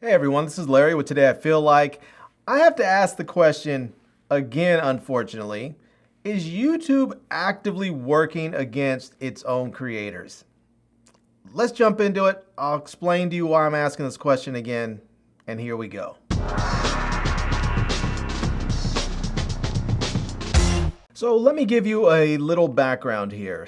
Hey everyone, this is Larry with Today I Feel Like. I have to ask the question again, unfortunately. Is YouTube actively working against its own creators? Let's jump into it. I'll explain to you why I'm asking this question again, and here we go. So let me give you a little background here.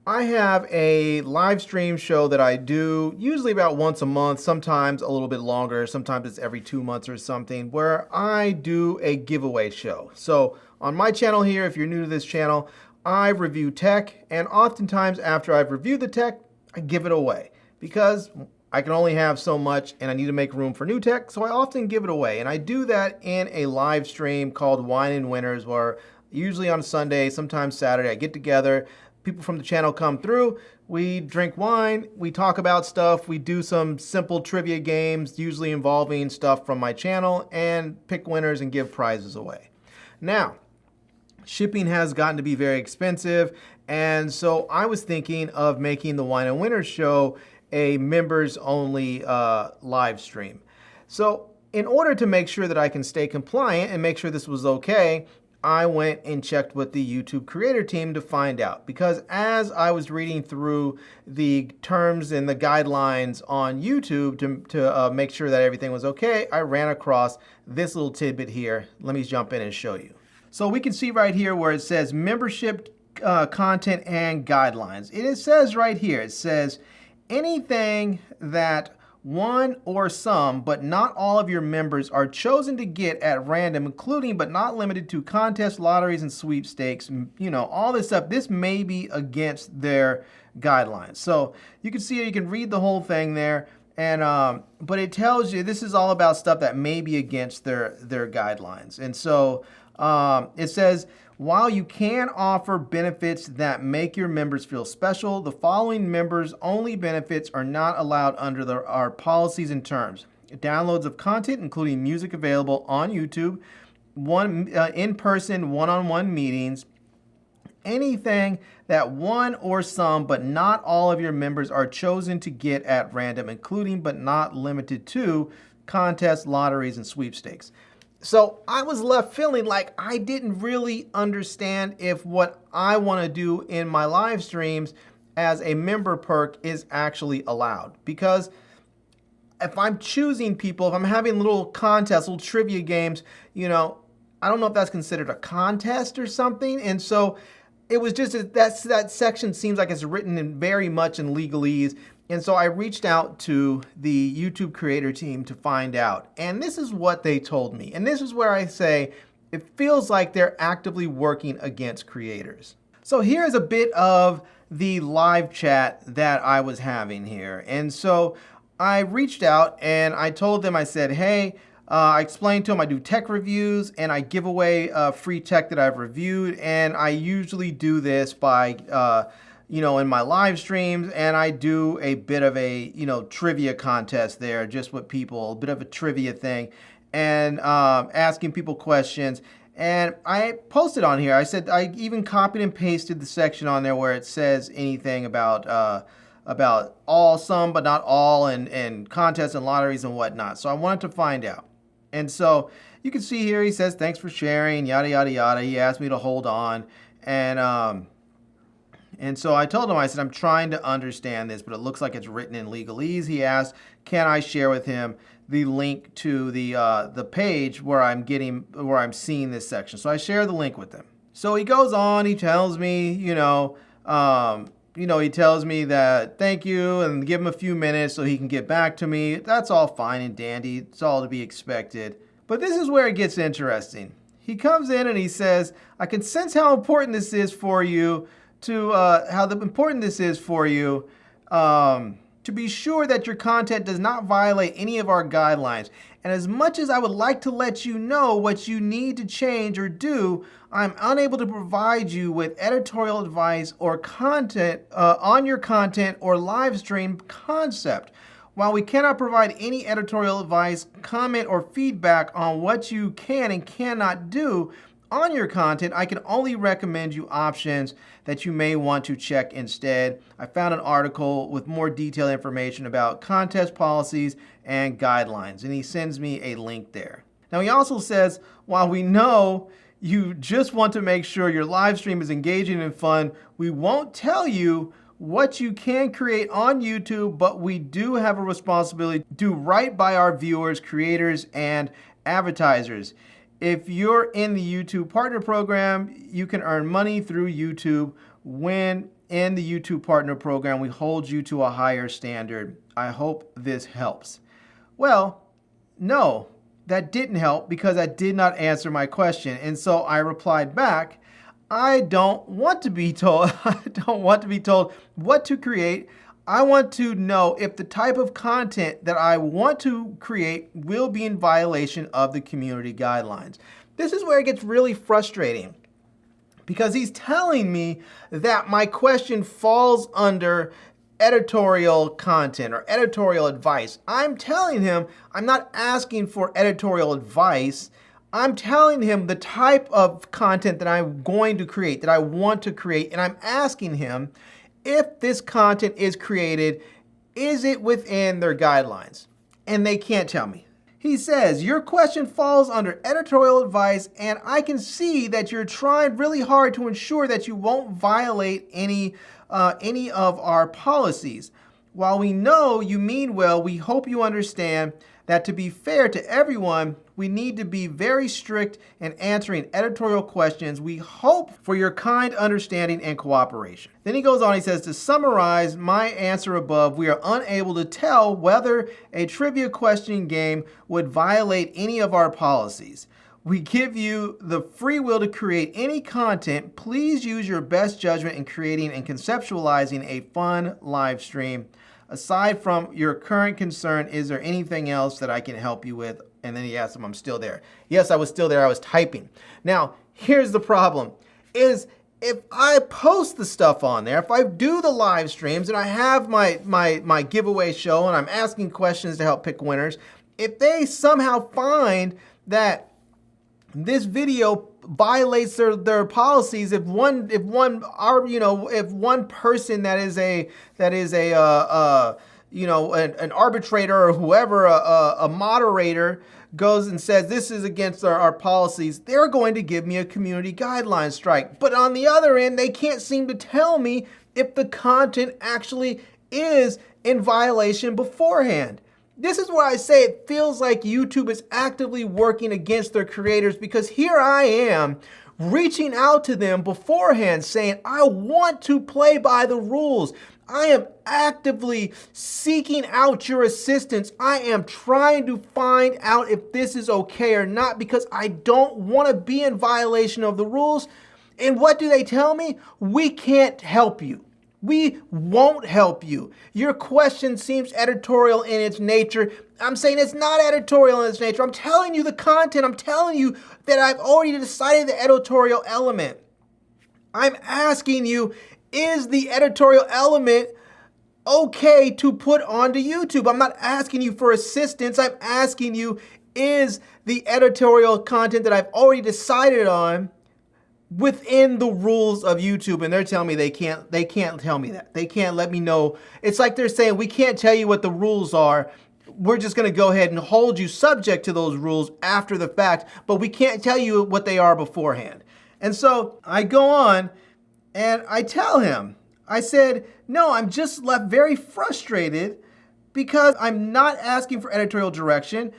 I have a live stream show that I do usually about once a month, sometimes a little bit longer, sometimes it's every 2 months or something, where I do a giveaway show. So on my channel here, if you're new to this channel, I review tech, and oftentimes after I've reviewed the tech, I give it away because I can only have so much and I need to make room for new tech, so I often give it away. And I do that in a live stream called Wine and Winners, where usually on Sunday, sometimes Saturday, I get together. People from the channel come through, we drink wine, we talk about stuff, we do some simple trivia games, usually involving stuff from my channel, and pick winners and give prizes away. Now, shipping has gotten to be very expensive, and so I was thinking of making the Wine and Winners show a members only live stream. So in order to make sure that I can stay compliant and make sure this was okay, I went and checked with the YouTube creator team to find out, because as I was reading through the terms and the guidelines on YouTube to make sure that everything was okay, I ran across this little tidbit here. Let me jump in and show you. So we can see right here where it says membership content and guidelines. It says right here, it says anything that one or some, but not all of your members are chosen to get at random, including but not limited to contests, lotteries, and sweepstakes, all this stuff. This may be against their guidelines. So you can see, you can read the whole thing there, and but it tells you this is all about stuff that may be against their guidelines. And so it says, while you can offer benefits that make your members feel special, the following members only benefits are not allowed under our policies and terms. Downloads of content, including music available on YouTube, in-person one-on-one meetings, anything that one or some, but not all of your members are chosen to get at random, including but not limited to contests, lotteries, and sweepstakes. So I was left feeling like I didn't really understand if what I want to do in my live streams as a member perk is actually allowed. Because if I'm choosing people, if I'm having little contests, little trivia games, I don't know if that's considered a contest or something. And so it was just that section seems like it's written in very much in legalese. And so I reached out to the YouTube creator team to find out. And this is what they told me. And this is where I say it feels like they're actively working against creators. So here's a bit of the live chat that I was having here. And so I reached out and I told them, I said, hey, I explained to them I do tech reviews and I give away free tech that I've reviewed. And I usually do this by in my live streams, and I do a bit of a, trivia contest there, just with people, a bit of a trivia thing, and asking people questions. And I posted on here, I said, I even copied and pasted the section on there where it says anything about all, some, but not all, and contests and lotteries and whatnot. So I wanted to find out. And so you can see here, he says, thanks for sharing, yada, yada, yada. He asked me to hold on. And so I told him, I said, I'm trying to understand this, but it looks like it's written in legalese. He asked, can I share with him the link to the page where I'm seeing this section? So I share the link with him. So he goes on, he tells me, he tells me that thank you and give him a few minutes so he can get back to me. That's all fine and dandy. It's all to be expected. But this is where it gets interesting. He comes in and he says, I can sense how important this is for you to be sure that your content does not violate any of our guidelines. And as much as I would like to let you know what you need to change or do, I'm unable to provide you with editorial advice or content on your content or live stream concept. While we cannot provide any editorial advice, comment, or feedback on what you can and cannot do, on your content, I can only recommend you options that you may want to check instead. I found an article with more detailed information about contest policies and guidelines, and he sends me a link there. Now, he also says, while we know you just want to make sure your live stream is engaging and fun, we won't tell you what you can create on YouTube, but we do have a responsibility to do right by our viewers, creators, and advertisers. If you're in the YouTube Partner Program, you can earn money through YouTube. When in the YouTube Partner Program, we hold you to a higher standard. I hope this helps. Well, no, that didn't help because I did not answer my question. And so I replied back, I don't want to be told, what to create. I want to know if the type of content that I want to create will be in violation of the community guidelines. This is where it gets really frustrating because he's telling me that my question falls under editorial content or editorial advice. I'm telling him I'm not asking for editorial advice. I'm telling him the type of content that I'm going to create, that I want to create, and I'm asking him if this content is created, is it within their guidelines? And they can't tell me. He says, your question falls under editorial advice, and I can see that you're trying really hard to ensure that you won't violate any of our policies. While we know you mean well, we hope you understand that to be fair to everyone, we need to be very strict in answering editorial questions. We hope for your kind understanding and cooperation. Then he goes on, he says, to summarize my answer above, we are unable to tell whether a trivia question game would violate any of our policies. We give you the free will to create any content. Please use your best judgment in creating and conceptualizing a fun live stream. Aside from your current concern, is there anything else that I can help you with? And then he asked him, I'm still there. Yes, I was still there. I was typing. Now, here's the problem, is if I post the stuff on there, if I do the live streams and I have my giveaway show and I'm asking questions to help pick winners, if they somehow find that this video violates their policies, if one person that is an arbitrator or whoever, a moderator goes and says this is against our policies, they're going to give me a community guideline strike. But on the other end, they can't seem to tell me if the content actually is in violation beforehand. This is where I say it feels like YouTube is actively working against their creators, because here I am reaching out to them beforehand saying, I want to play by the rules. I am actively seeking out your assistance. I am trying to find out if this is okay or not, because I don't want to be in violation of the rules. And what do they tell me? We can't help you. We won't help you. Your question seems editorial in its nature. I'm saying it's not editorial in its nature. I'm telling you the content. I'm telling you that I've already decided the editorial element. I'm asking you, is the editorial element okay to put onto YouTube? I'm not asking you for assistance. I'm asking you, is the editorial content that I've already decided on within the rules of YouTube? And they're telling me they can't tell me that. They can't let me know. It's like they're saying, we can't tell you what the rules are. We're just going to go ahead and hold you subject to those rules after the fact, but we can't tell you what they are beforehand. And so I go on and I tell him, I said, no, I'm just left very frustrated because I'm not asking for editorial direction.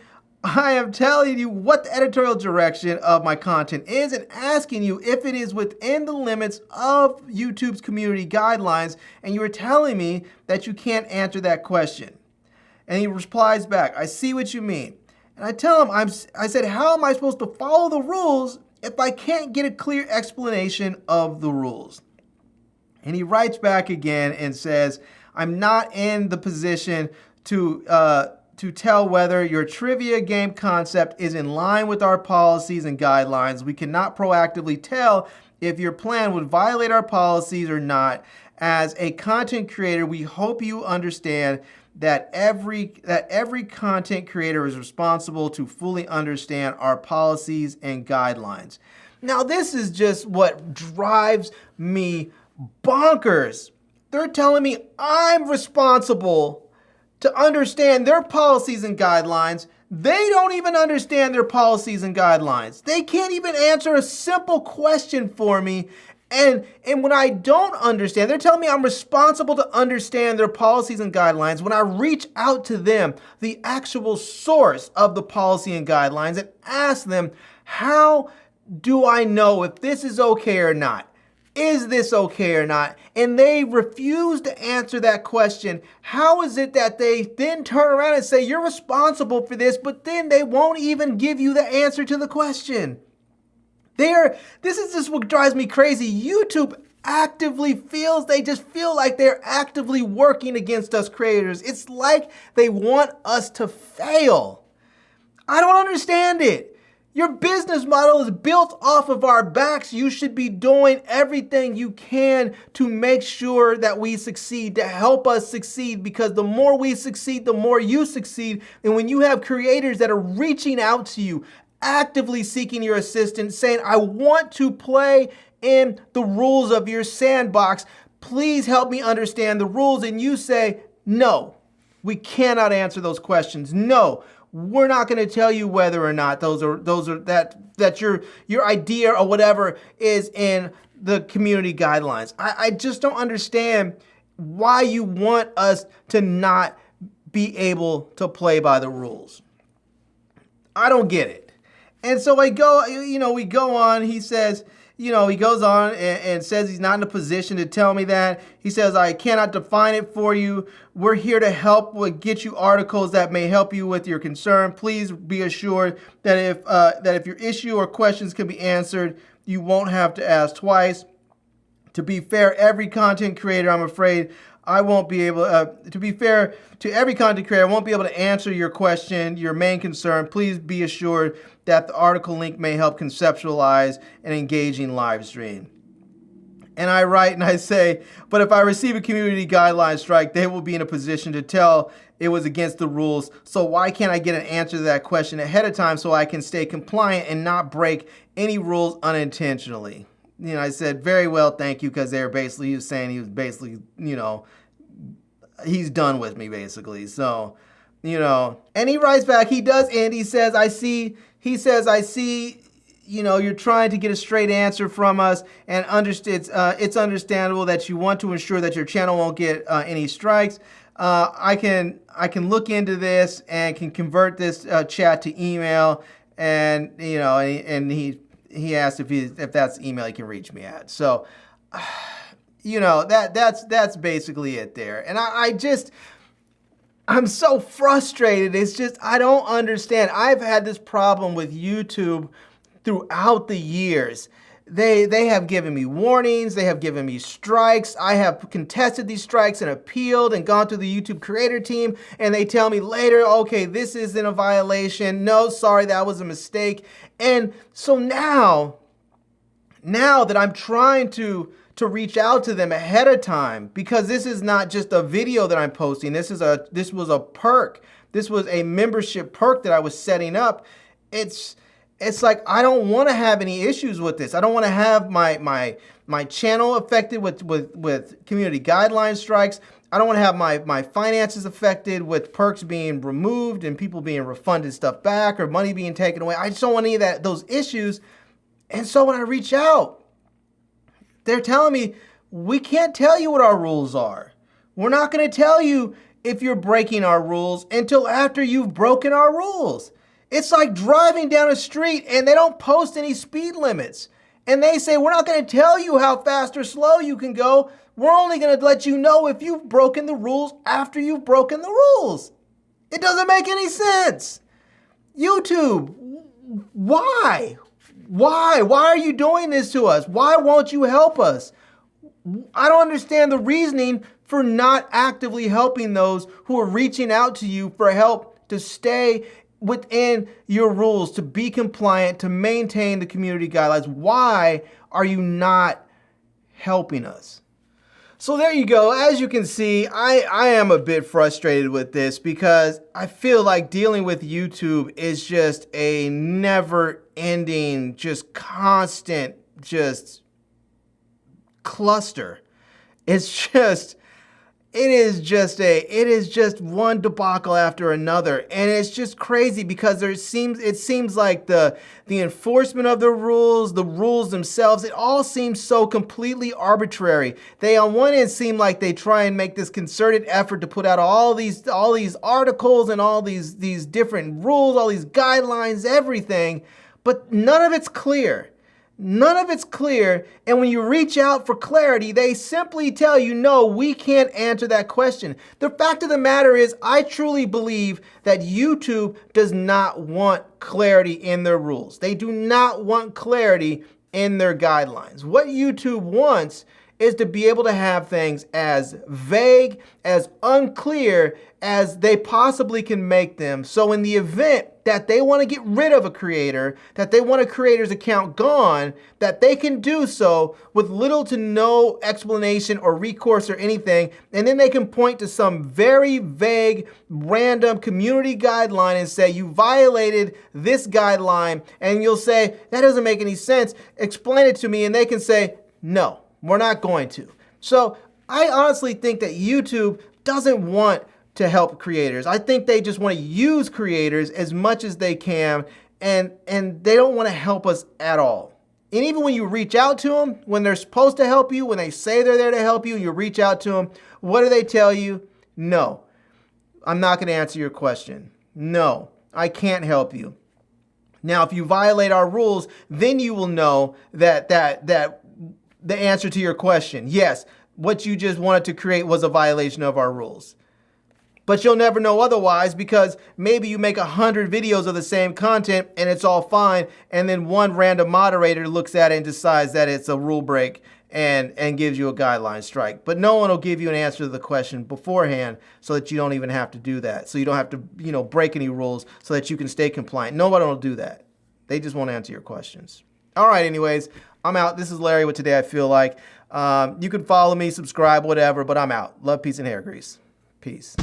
I am telling you what the editorial direction of my content is and asking you if it is within the limits of YouTube's community guidelines, and you are telling me that you can't answer that question. And he replies back, I see what you mean. And I tell him, I said, how am I supposed to follow the rules if I can't get a clear explanation of the rules? And he writes back again and says, I'm not in the position to tell whether your trivia game concept is in line with our policies and guidelines. We cannot proactively tell if your plan would violate our policies or not. As a content creator, we hope you understand that every content creator is responsible to fully understand our policies and guidelines. Now, this is just what drives me bonkers. They're telling me I'm responsible to understand their policies and guidelines. They don't even understand their policies and guidelines. They can't even answer a simple question for me. And when I don't understand, they're telling me I'm responsible to understand their policies and guidelines. When I reach out to them, the actual source of the policy and guidelines, and ask them, how do I know if this is okay or not? Is this okay or not? And they refuse to answer that question. How is it that they then turn around and say, you're responsible for this, but then they won't even give you the answer to the question? This is just what drives me crazy. YouTube actively they just feel like they're actively working against us creators. It's like they want us to fail. I don't understand it. Your business model is built off of our backs. You should be doing everything you can to make sure that we succeed, to help us succeed, because the more we succeed, the more you succeed. And when you have creators that are reaching out to you, actively seeking your assistance, saying, I want to play in the rules of your sandbox, please help me understand the rules. And you say, no, we cannot answer those questions. No, we're not going to tell you whether or not that your idea or whatever is in the community guidelines. I just don't understand why you want us to not be able to play by the rules. I don't get it. And so we go on. He says, he goes on and says he's not in a position to tell me that. He says, I cannot define it for you. We're here to help get you articles that may help you with your concern. Please be assured that if your issue or questions can be answered, you won't have to ask twice. To be fair, every content creator, I'm afraid, I won't be able to be fair to every content creator, I won't be able to answer your question, your main concern. Please be assured that the article link may help conceptualize an engaging live stream. And I write and I say, but if I receive a community guideline strike, they will be in a position to tell it was against the rules. So why can't I get an answer to that question ahead of time so I can stay compliant and not break any rules unintentionally? I said, very well, thank you, because he was saying he was basically, he's done with me, basically. So, and he writes back, he does, and he says, I see, you're trying to get a straight answer from us, and it's understandable that you want to ensure that your channel won't get any strikes. I can look into this and can convert this chat to email, and, and he asked if that's the email he can reach me at. So, that's basically it there. And I'm so frustrated. It's just, I don't understand. I've had this problem with YouTube throughout the years. They have given me warnings. They have given me strikes. I have contested these strikes and appealed and gone through the YouTube creator team, and they tell me later, okay, this isn't a violation. No, sorry, that was a mistake. And so now that I'm trying to reach out to them ahead of time, because this is not just a video that I'm posting. This was a perk. This was a membership perk that I was setting up. It's like, I don't want to have any issues with this. I don't want to have my channel affected with community guideline strikes. I don't want to have my finances affected with perks being removed and people being refunded stuff back or money being taken away. I just don't want any of those issues. And so when I reach out, they're telling me, we can't tell you what our rules are. We're not going to tell you if you're breaking our rules until after you've broken our rules. It's like driving down a street and they don't post any speed limits. And they say, we're not going to tell you how fast or slow you can go. We're only going to let you know if you've broken the rules after you've broken the rules. It doesn't make any sense. YouTube, why? Why? Why are you doing this to us? Why won't you help us? I don't understand the reasoning for not actively helping those who are reaching out to you for help to stay within your rules, to be compliant, to maintain the community guidelines. Why are you not helping us? So there you go. As you can see, I am a bit frustrated with this because I feel like dealing with YouTube is just a never-ending, just constant, just cluster. It is just one debacle after another, and it's just crazy because it seems like the enforcement of the rules themselves, it all seems so completely arbitrary. They on one end seem like they try and make this concerted effort to put out all these articles and all these different rules, all these guidelines, everything, but none of it's clear. None of it's clear, and when you reach out for clarity, they simply tell you, no, we can't answer that question. The fact of the matter is, I truly believe that YouTube does not want clarity in their rules. They do not want clarity in their guidelines. What YouTube wants is to be able to have things as vague, as unclear as they possibly can make them. So in the event that they want to get rid of a creator, that they want a creator's account gone, that they can do so with little to no explanation or recourse or anything, and then they can point to some very vague, random community guideline and say, you violated this guideline, and you'll say, that doesn't make any sense, explain it to me, and they can say, no. We're not going to. So I honestly think that YouTube doesn't want to help creators. I think they just want to use creators as much as they can, and they don't want to help us at all. And even when you reach out to them, when they're supposed to help you, when they say they're there to help you, you reach out to them, what do they tell you? No, I'm not going to answer your question. No, I can't help you. Now, if you violate our rules, then you will know that the answer to your question. Yes, what you just wanted to create was a violation of our rules. But you'll never know otherwise because maybe you make 100 videos of the same content and it's all fine, and then one random moderator looks at it and decides that it's a rule break and gives you a guideline strike. But no one will give you an answer to the question beforehand so that you don't even have to do that. So you don't have to, break any rules so that you can stay compliant. Nobody will do that. They just won't answer your questions. All right, anyways, I'm out. This is Larry with Today I Feel Like. You can follow me, subscribe, whatever, but I'm out. Love, peace, and hair grease. Peace.